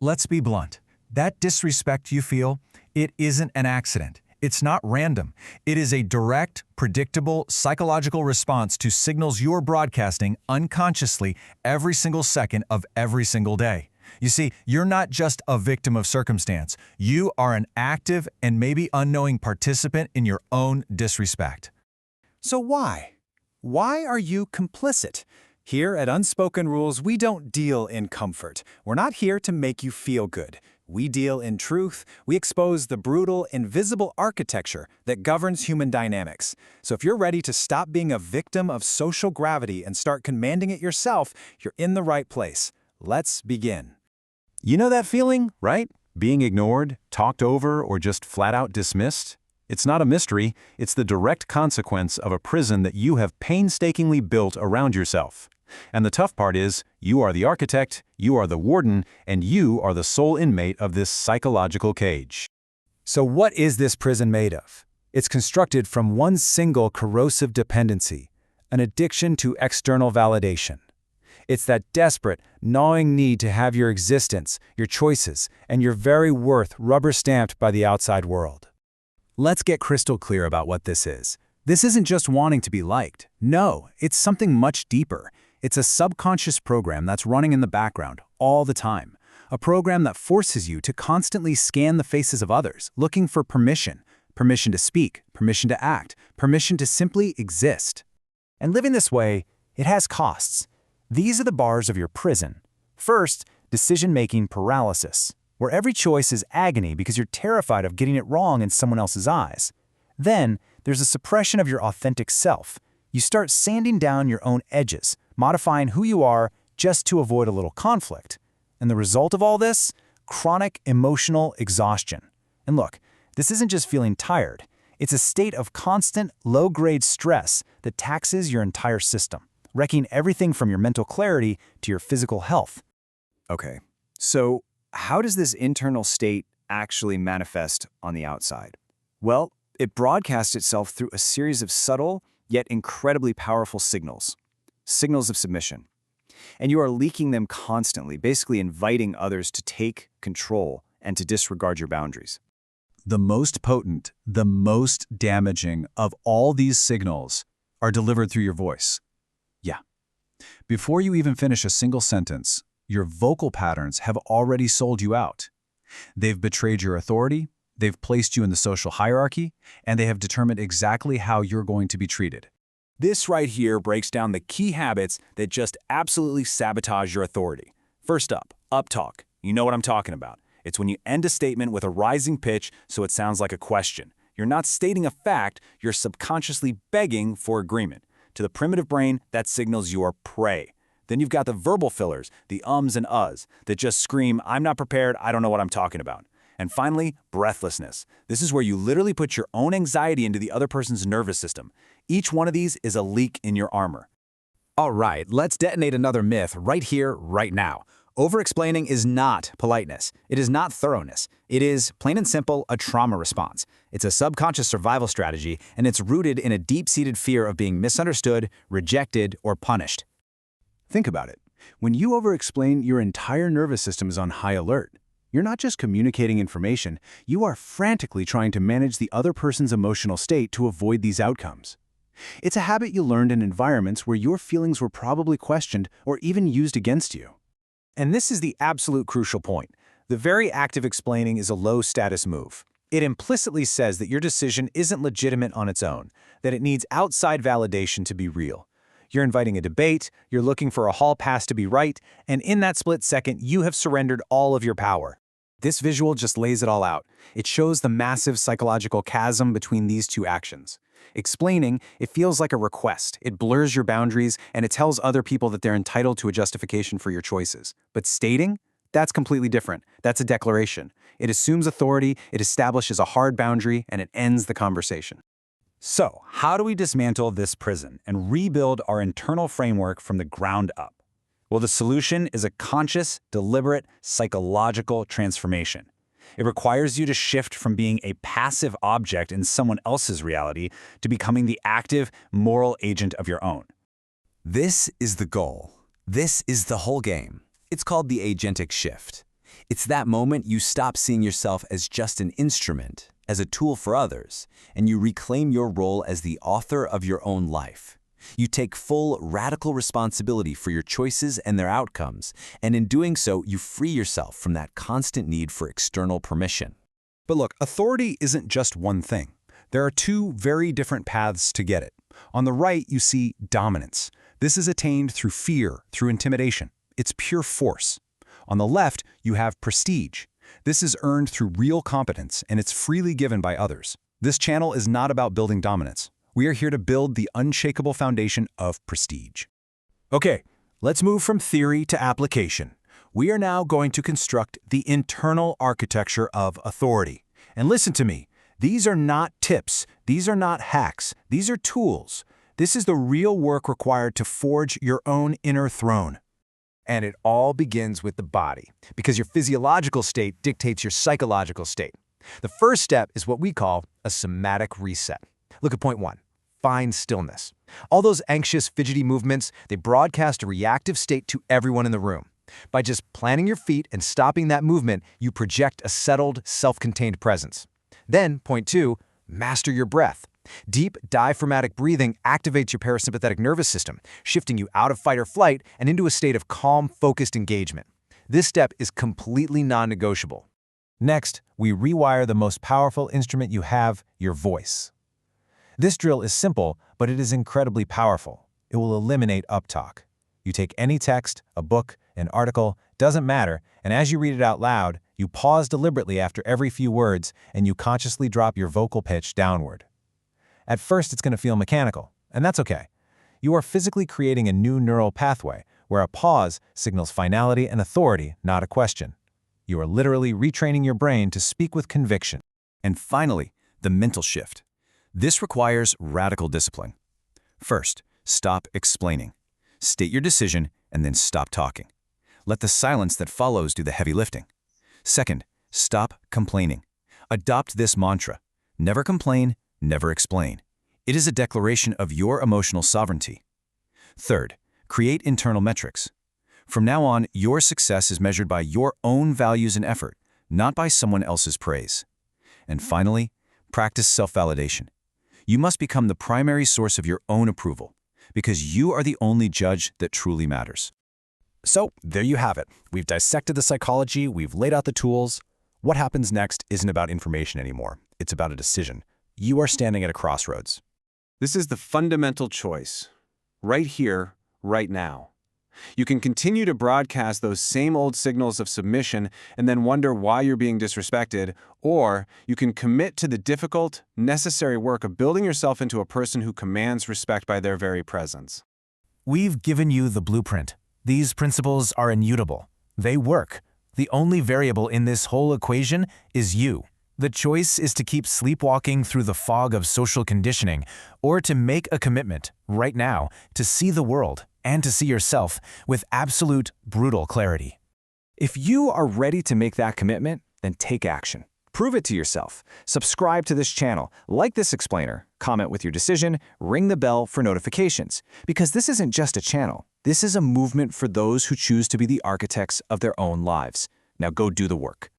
Let's be blunt. That disrespect you feel, it isn't an accident. It's not random. It is a direct, predictable, psychological response to signals you're broadcasting unconsciously every single second of every single day. You see, you're not just a victim of circumstance. You are an active and maybe unknowing participant in your own disrespect. So why? Why are you complicit? Here at Unspoken Rules, we don't deal in comfort. We're not here to make you feel good. We deal in truth. We expose the brutal, invisible architecture that governs human dynamics. So if you're ready to stop being a victim of social gravity and start commanding it yourself, you're in the right place. Let's begin. You know that feeling, right? Being ignored, talked over, or just flat out dismissed? It's not a mystery. It's the direct consequence of a prison that you have painstakingly built around yourself. And the tough part is, you are the architect, you are the warden, and you are the sole inmate of this psychological cage. So what is this prison made of? It's constructed from one single corrosive dependency, an addiction to external validation. It's that desperate, gnawing need to have your existence, your choices, and your very worth rubber-stamped by the outside world. Let's get crystal clear about what this is. This isn't just wanting to be liked. No, it's something much deeper. It's a subconscious program that's running in the background all the time. A program that forces you to constantly scan the faces of others, looking for permission. Permission to speak, permission to act, permission to simply exist. And living this way, it has costs. These are the bars of your prison. First, decision-making paralysis, where every choice is agony because you're terrified of getting it wrong in someone else's eyes. Then, there's a suppression of your authentic self. You start sanding down your own edges, modifying who you are just to avoid a little conflict. And the result of all this? Chronic emotional exhaustion. And look, this isn't just feeling tired. It's a state of constant, low-grade stress that taxes your entire system, wrecking everything from your mental clarity to your physical health. Okay, so how does this internal state actually manifest on the outside? Well, it broadcasts itself through a series of subtle, yet incredibly powerful signals. Signals of submission. And you are leaking them constantly, basically inviting others to take control and to disregard your boundaries. The most potent, the most damaging of all these signals are delivered through your voice. Yeah. Before you even finish a single sentence, your vocal patterns have already sold you out. They've betrayed your authority, they've placed you in the social hierarchy, and they have determined exactly how you're going to be treated. This right here breaks down the key habits that just absolutely sabotage your authority. First up talk. You know what I'm talking about. It's when you end a statement with a rising pitch so it sounds like a question. You're not stating a fact, you're subconsciously begging for agreement. To the primitive brain, that signals you are prey. Then you've got the verbal fillers, the ums and uhs, that just scream, I'm not prepared, I don't know what I'm talking about. And finally, breathlessness. This is where you literally put your own anxiety into the other person's nervous system. Each one of these is a leak in your armor. All right, let's detonate another myth right here, right now. Over-explaining is not politeness. It is not thoroughness. It is, plain and simple, a trauma response. It's a subconscious survival strategy, and it's rooted in a deep-seated fear of being misunderstood, rejected, or punished. Think about it. When you over-explain, your entire nervous system is on high alert. You're not just communicating information, you are frantically trying to manage the other person's emotional state to avoid these outcomes. It's a habit you learned in environments where your feelings were probably questioned or even used against you. And this is the absolute crucial point. The very act of explaining is a low-status move. It implicitly says that your decision isn't legitimate on its own, that it needs outside validation to be real. You're inviting a debate, you're looking for a hall pass to be right, and in that split second, you have surrendered all of your power. This visual just lays it all out. It shows the massive psychological chasm between these two actions. Explaining, it feels like a request. It blurs your boundaries, and it tells other people that they're entitled to a justification for your choices. But stating? That's completely different. That's a declaration. It assumes authority, it establishes a hard boundary, and it ends the conversation. So, how do we dismantle this prison and rebuild our internal framework from the ground up? Well, the solution is a conscious, deliberate, psychological transformation. It requires you to shift from being a passive object in someone else's reality to becoming the active, moral agent of your own. This is the goal. This is the whole game. It's called the agentic shift. It's that moment you stop seeing yourself as just an instrument, as a tool for others, and you reclaim your role as the author of your own life. You take full, radical responsibility for your choices and their outcomes, and in doing so, you free yourself from that constant need for external permission. But look, authority isn't just one thing. There are two very different paths to get it. On the right, you see dominance. This is attained through fear, through intimidation. It's pure force. On the left, you have prestige. This is earned through real competence, and it's freely given by others. This channel is not about building dominance. We are here to build the unshakable foundation of prestige. Okay, let's move from theory to application. We are now going to construct the internal architecture of authority. And listen to me, these are not tips, these are not hacks, these are tools. This is the real work required to forge your own inner throne. And it all begins with the body, because your physiological state dictates your psychological state. The first step is what we call a somatic reset. Look at point 1. Find stillness. All those anxious, fidgety movements, they broadcast a reactive state to everyone in the room. By just planting your feet and stopping that movement, you project a settled, self-contained presence. Then, point 2, master your breath. Deep, diaphragmatic breathing activates your parasympathetic nervous system, shifting you out of fight or flight and into a state of calm, focused engagement. This step is completely non-negotiable. Next, we rewire the most powerful instrument you have, your voice. This drill is simple, but it is incredibly powerful. It will eliminate uptalk. You take any text, a book, an article, doesn't matter, and as you read it out loud, you pause deliberately after every few words and you consciously drop your vocal pitch downward. At first, it's going to feel mechanical, and that's okay. You are physically creating a new neural pathway where a pause signals finality and authority, not a question. You are literally retraining your brain to speak with conviction. And finally, the mental shift. This requires radical discipline. First, stop explaining. State your decision and then stop talking. Let the silence that follows do the heavy lifting. Second, stop complaining. Adopt this mantra. Never complain, never explain. It is a declaration of your emotional sovereignty. Third, create internal metrics. From now on, your success is measured by your own values and effort, not by someone else's praise. And finally, practice self-validation. You must become the primary source of your own approval, because you are the only judge that truly matters. So, there you have it. We've dissected the psychology, we've laid out the tools. What happens next isn't about information anymore. It's about a decision. You are standing at a crossroads. This is the fundamental choice, right here, right now. You can continue to broadcast those same old signals of submission and then wonder why you're being disrespected, or you can commit to the difficult, necessary work of building yourself into a person who commands respect by their very presence. We've given you the blueprint. These principles are immutable. They work. The only variable in this whole equation is you. The choice is to keep sleepwalking through the fog of social conditioning, or to make a commitment, right now, to see the world and to see yourself with absolute, brutal clarity. If you are ready to make that commitment, then take action. Prove it to yourself. Subscribe to this channel, like this explainer, comment with your decision, ring the bell for notifications. Because this isn't just a channel. This is a movement for those who choose to be the architects of their own lives. Now go do the work.